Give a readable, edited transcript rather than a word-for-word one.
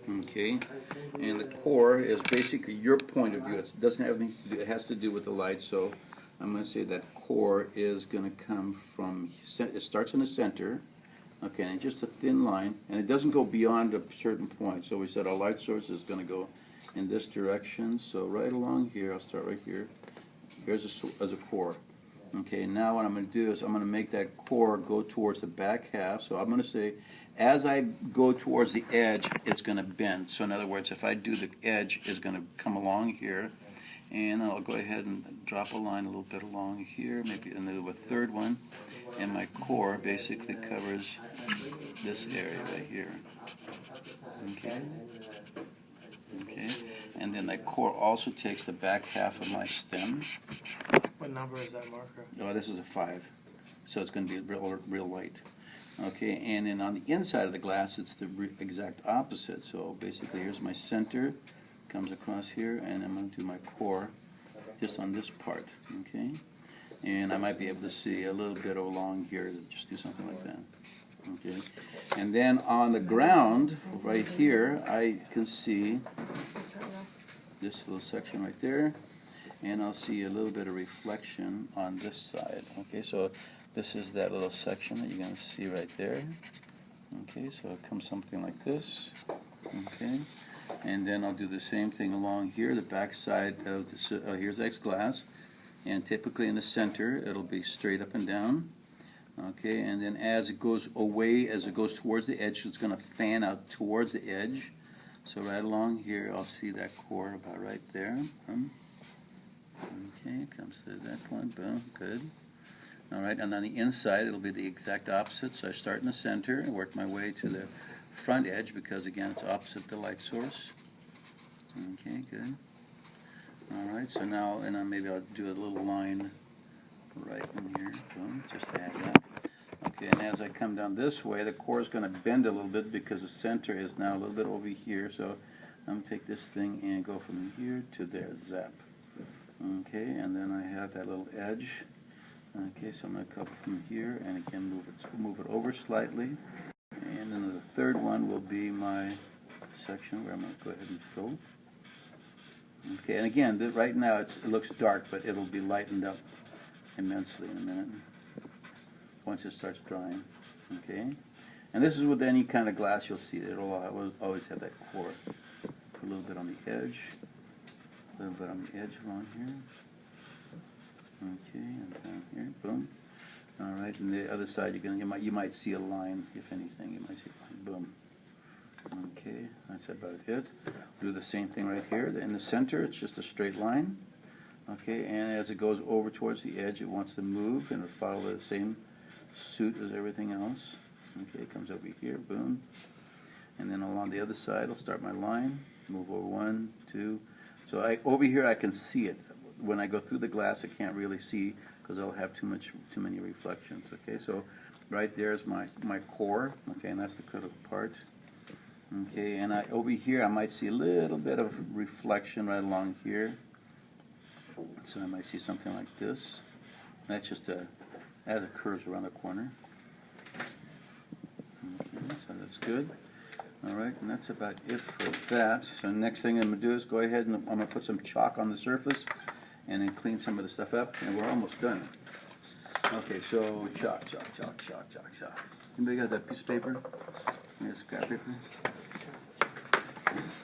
Okay, and the core is basically your point of view. It doesn't have anything to do, it has to do with the light, so I'm going to say that core is going to come from, it starts in the center, okay, and just a thin line, and it doesn't go beyond a certain point. So we said our light source is going to go in this direction, so right along here, I'll start right here. Here's a core. Okay, now what I'm going to do is I'm going to make that core go towards the back half. So I'm going to say, as I go towards the edge, it's going to bend. So in other words, if I do the edge, it's going to come along here. And I'll go ahead and drop a line a little bit along here, maybe a third one. And my core basically covers this area right here. Okay. Okay. And then that core also takes the back half of my stem. What number is that marker? Oh, this is a 5, so it's going to be real light. Okay, and then on the inside of the glass, it's the exact opposite. So basically, here's my center, comes across here, and I'm going to do my core just on this part. Okay, and I might be able to see a little bit along here. Just do something like that. Okay, and then on the ground, right here, I can see this little section right there. And I'll see a little bit of reflection on this side. Okay, so this is that little section that you're going to see right there. Okay, so it comes something like this. Okay, and then I'll do the same thing along here, the back side of this. Here's X glass, and typically in the center it'll be straight up and down. Okay, and then as it goes away, as it goes towards the edge, it's going to fan out towards the edge. So right along here, I'll see that core about right there. Okay, comes to that point, boom, good. All right, and on the inside, it'll be the exact opposite. So I start in the center and work my way to the front edge because, again, it's opposite the light source. Okay, good. All right, so now, and then maybe I'll do a little line right in here, boom, just to add that. Okay, and as I come down this way, the core is going to bend a little bit because the center is now a little bit over here. So I'm going to take this thing and go from here to there, zap. Okay, and then I have that little edge. Okay, so I'm going to cover from here and again move it over slightly. And then the third one will be my section where I'm going to go ahead and fill. Okay, and again, right now it looks dark, but it'll be lightened up immensely in a minute once it starts drying. Okay, and this is with any kind of glass you'll see. It'll always have that core. Put a little bit on the edge. A little bit on the edge along here. Okay, and down here, boom. All right, and the other side, you might see a line, if anything. You might see a line, boom. Okay, that's about it. Do the same thing right here. In the center, it's just a straight line. Okay, and as it goes over towards the edge, it wants to move and it'll follow the same suit as everything else. Okay, it comes over here, boom. And then along the other side, I'll start my line, move over 1, 2. So over here I can see it. When I go through the glass, I can't really see because I'll have too many reflections. Okay, so right there is my core. Okay, and that's the critical part. Okay, and over here I might see a little bit of reflection right along here. So I might see something like this. That's just as it curves around the corner. Okay, so that's good. All right, and that's about it for that. So the next thing I'm going to do is go ahead and I'm going to put some chalk on the surface and then clean some of the stuff up, and we're almost done. Okay, so chalk. Anybody got that piece of paper? Scrap paper?